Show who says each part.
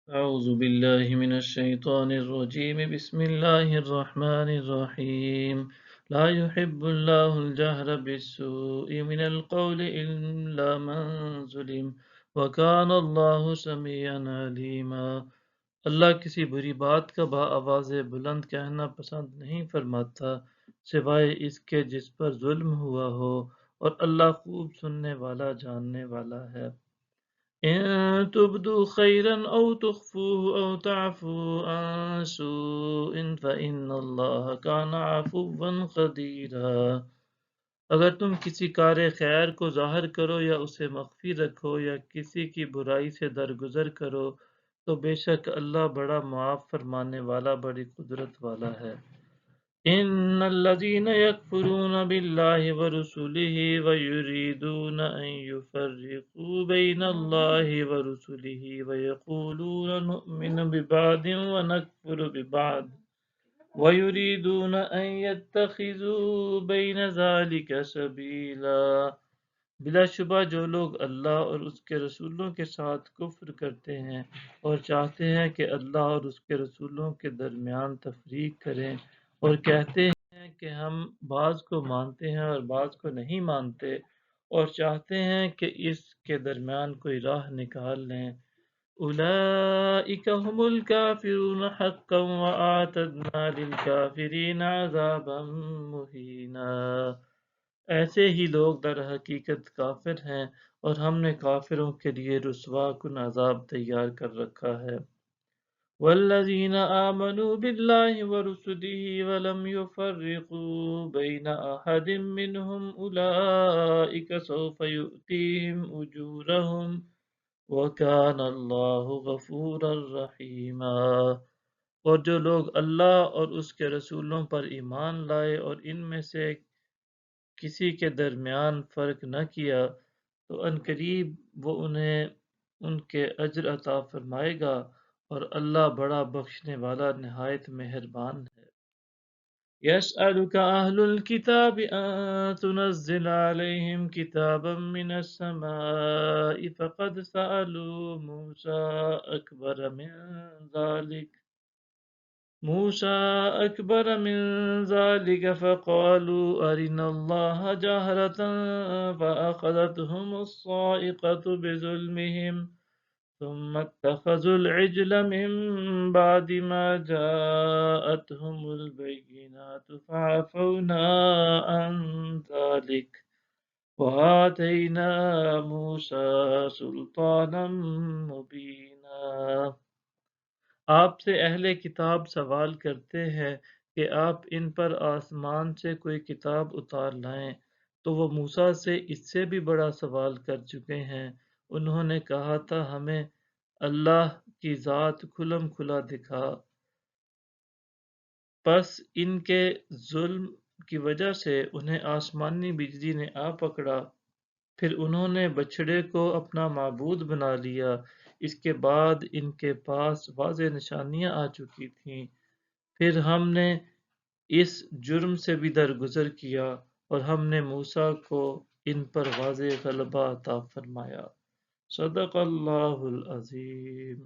Speaker 1: أعوذ بالله من الشيطان الرجيم بسم الله الرحمن الرحيم لا يحب الله الجهر بالسوء من القول إلا من ظلم وكان الله سميعا عليما۔ اللہ کسی بری بات کا آواز بلند کہنا پسند نہیں فرماتا سوائے اس کے جس پر ظلم ہوا ہو، اور اللہ خوب سننے والا جاننے والا ہے۔ إن تبدوا خيرا أو تخفوه أو تعفوا عن سوء فإن الله كان عفوا قديرا۔ اگر تم کسی کار خیر کو ظاہر کرو یا اسے مخفی رکھو یا کسی کی برائی سے درگزر کرو تو بے شک اللہ بڑا معاف فرمانے والا، بڑی قدرت والا ہے۔ إن الذين يكفرون بالله ورسله ويريدون أن يفرقوا بين الله ورسله ويقولون نؤمن ببعض ونكفر ببعض ويريدون أن يتخذوا بين ذلك سبيلا۔ بلا شبہ جو لوگ اللہ اور اس کے رسولوں کے ساتھ کفر کرتے ہیں اور چاہتے ہیں کہ اللہ اور اس کے رسولوں کے درمیان تفریق کریں، اور کہتے ہیں کہ ہم بعض کو مانتے ہیں اور بعض کو نہیں مانتے، اور چاہتے ہیں کہ اس کے درمیان کوئی راہ نکال لیں، اولئک هم الکافرون حقا واعتدنا للکافرین عذابا مہینا۔ ایسے ہی لوگ در حقیقت کافر ہیں اور ہم نے کافروں کے لیے رسوا کن عذاب تیار کر رکھا ہے۔ والذین آمنوا باللہ ورسلہ ولم يفرقوا بین احد منہم اولئک سوف یؤتیہم اجورہم وکان اللہ غفورا رحیما۔ اور جو لوگ اللہ اور اس کے رسولوں پر ایمان لائے اور ان میں سے کسی کے درمیان فرق نہ کیا تو عنقریب وہ انہیں ان کے اجر عطا فرمائے گا، اور اللہ بڑا بخشنے والا نہایت مہربان ہے۔ يسألك أهل الكتاب أن تنزل عليهم كتابا من السماء فقد سألوا موسى أكبر من ذلك فقالوا أرنا الله جهرة فأخذتهم الصاعقة بظلمهم ثم اتخذوا العجل من بعد ما جاءتهم البينات فعفونا عن ذلك وآتينا موسى سلطانا مبينا۔ آپ سے اہل کتاب سوال کرتے ہیں کہ آپ ان پر آسمان سے کوئی کتاب اتار لائیں، تو وہ موسیٰ سے اس سے بھی بڑا سوال کر چکے ہیں۔ انہوں نے کہا تھا ہمیں اللہ کی ذات کھلم کھلا دکھا، پس ان کے ظلم کی وجہ سے انہیں آسمانی بجلی نے آ پکڑا، پھر انہوں نے بچھڑے کو اپنا معبود بنا لیا، اس کے بعد ان کے پاس واضح نشانیاں آ چکی تھیں، پھر ہم نے اس جرم سے بھی درگزر کیا اور ہم نے موسیٰ کو ان پر واضح غلبہ عطا فرمایا۔ صدق اللہ العظیم۔